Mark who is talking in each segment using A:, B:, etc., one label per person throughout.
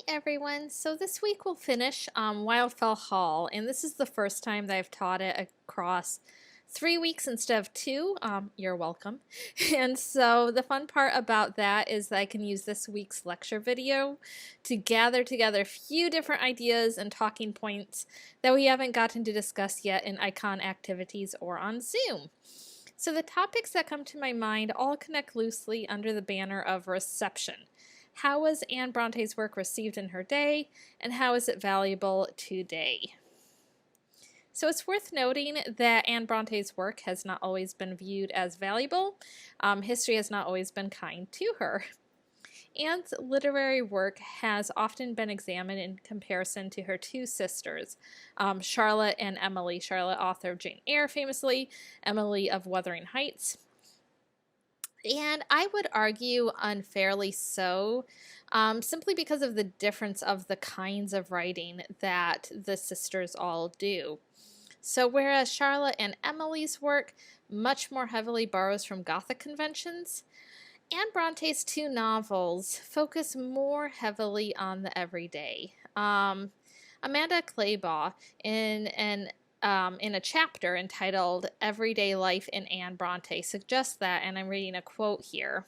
A: Everyone. So this week we'll finish Wildfell Hall, and this is the first time that I've taught it across 3 weeks instead of two. You're welcome. And so the fun part about that is that I can use this week's lecture video to gather together a few different ideas and talking points that we haven't gotten to discuss yet in icon activities or on Zoom. So the topics that come to my mind all connect loosely under the banner of reception. How was Anne Bronte's work received in her day, and how is it valuable today? So it's worth noting that Anne Bronte's work has not always been viewed as valuable. History has not always been kind to her. Anne's literary work has often been examined in comparison to her two sisters, Charlotte and Emily. Charlotte, author of Jane Eyre famously, Emily of Wuthering Heights. And I would argue unfairly so, simply because of the difference of the kinds of writing that the sisters all do. So whereas Charlotte and Emily's work much more heavily borrows from Gothic conventions, Anne Bronte's two novels focus more heavily on the everyday. Amanda Claybaugh, in a chapter entitled Everyday Life in Anne Bronte, suggests that, and I'm reading a quote here.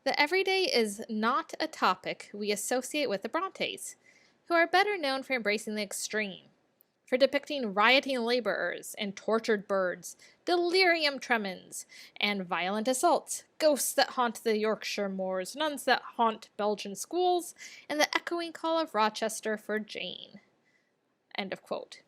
A: The everyday is not a topic we associate with the Brontes, who are better known for embracing the extreme, for depicting rioting laborers and tortured birds, delirium tremens, and violent assaults, ghosts that haunt the Yorkshire moors, nuns that haunt Belgian schools, and the echoing call of Rochester for Jane. End of quote.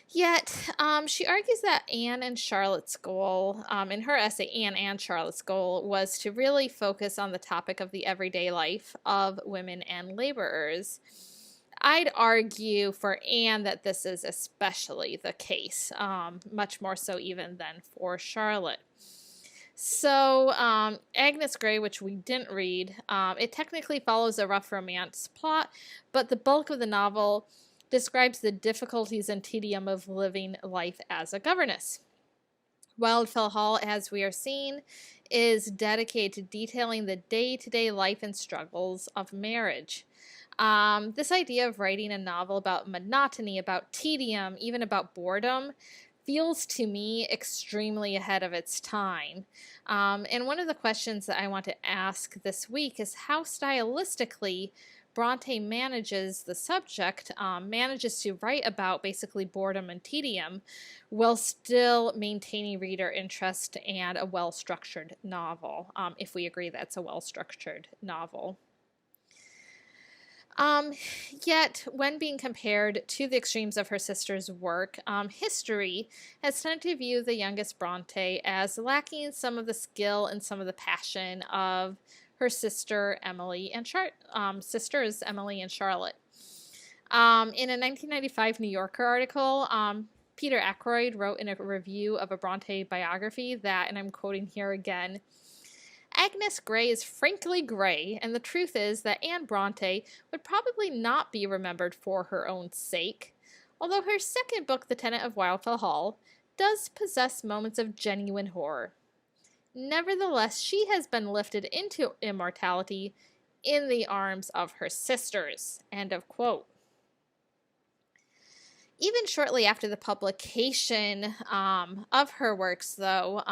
A: Yet, she argues that Anne and Charlotte's goal, in her essay, Anne and Charlotte's goal, was to really focus on the topic of the everyday life of women and laborers. I'd argue for Anne that this is especially the case, much more so even than for Charlotte. So, Agnes Grey, which we didn't read, it technically follows a rough romance plot, but the bulk of the novel describes the difficulties and tedium of living life as a governess. Wildfell Hall, as we are seeing, is dedicated to detailing the day-to-day life and struggles of marriage. This idea of writing a novel about monotony, about tedium, even about boredom, feels to me extremely ahead of its time. And one of the questions that I want to ask this week is how stylistically Bronte manages the subject, manages to write about basically boredom and tedium while still maintaining reader interest and a well-structured novel, if we agree that's a well-structured novel. Yet, when being compared to the extremes of her sister's work, history has tended to view the youngest Bronte as lacking some of the skill and some of the passion of her sister Emily and sisters Emily and Charlotte. In a 1995 New Yorker article, Peter Ackroyd wrote in a review of a Bronte biography that, and I'm quoting here again, Agnes Grey is frankly gray, and the truth is that Anne Bronte would probably not be remembered for her own sake, although her second book, The Tenant of Wildfell Hall, does possess moments of genuine horror. Nevertheless, she has been lifted into immortality in the arms of her sisters. End of quote. Even shortly after the publication of her works, though,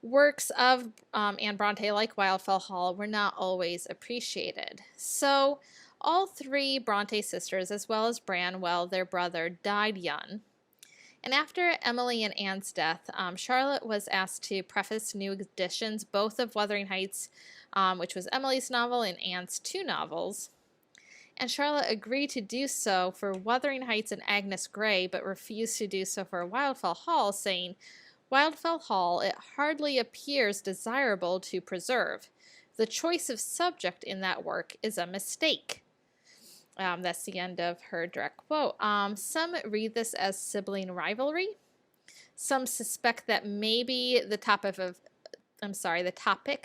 A: works of Anne Bronte, like Wildfell Hall, were not always appreciated. So, all three Bronte sisters, as well as Branwell, their brother, died young. And after Emily and Anne's death, Charlotte was asked to preface new editions, both of Wuthering Heights, which was Emily's novel, and Anne's two novels. And Charlotte agreed to do so for Wuthering Heights and Agnes Grey, but refused to do so for Wildfell Hall, saying, Wildfell Hall, it hardly appears desirable to preserve. The choice of subject in that work is a mistake. That's the end of her direct quote. Some read this as sibling rivalry. Some suspect that maybe the topic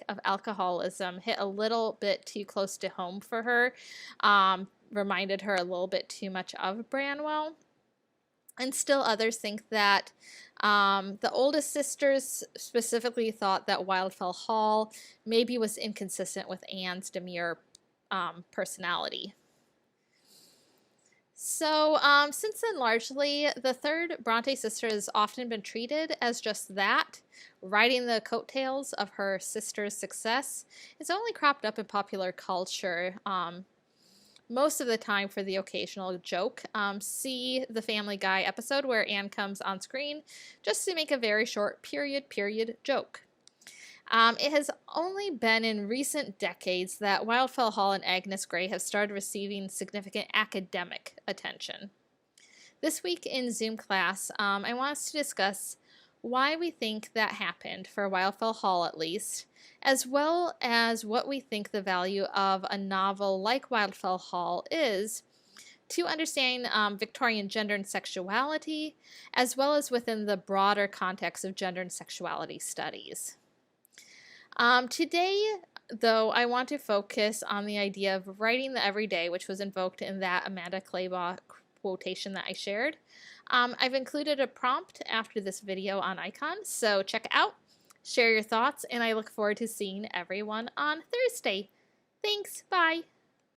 A: of alcoholism hit a little bit too close to home for her, reminded her a little bit too much of Branwell. And still others think that the oldest sisters specifically thought that Wildfell Hall maybe was inconsistent with Anne's demure personality. So, since then, largely, the third Bronte sister has often been treated as just that, riding the coattails of her sister's success. It's only cropped up in popular culture, most of the time for the occasional joke. See the Family Guy episode where Anne comes on screen just to make a very short period joke. It has only been in recent decades that Wildfell Hall and Agnes Grey have started receiving significant academic attention. This week in Zoom class, I want us to discuss why we think that happened, for Wildfell Hall at least, as well as what we think the value of a novel like Wildfell Hall is to understand Victorian gender and sexuality, as well as within the broader context of gender and sexuality studies. Today, though, I want to focus on the idea of writing the everyday, which was invoked in that Amanda Claybaugh quotation that I shared. I've included a prompt after this video on Icon, so check it out, share your thoughts, and I look forward to seeing everyone on Thursday. Thanks, bye!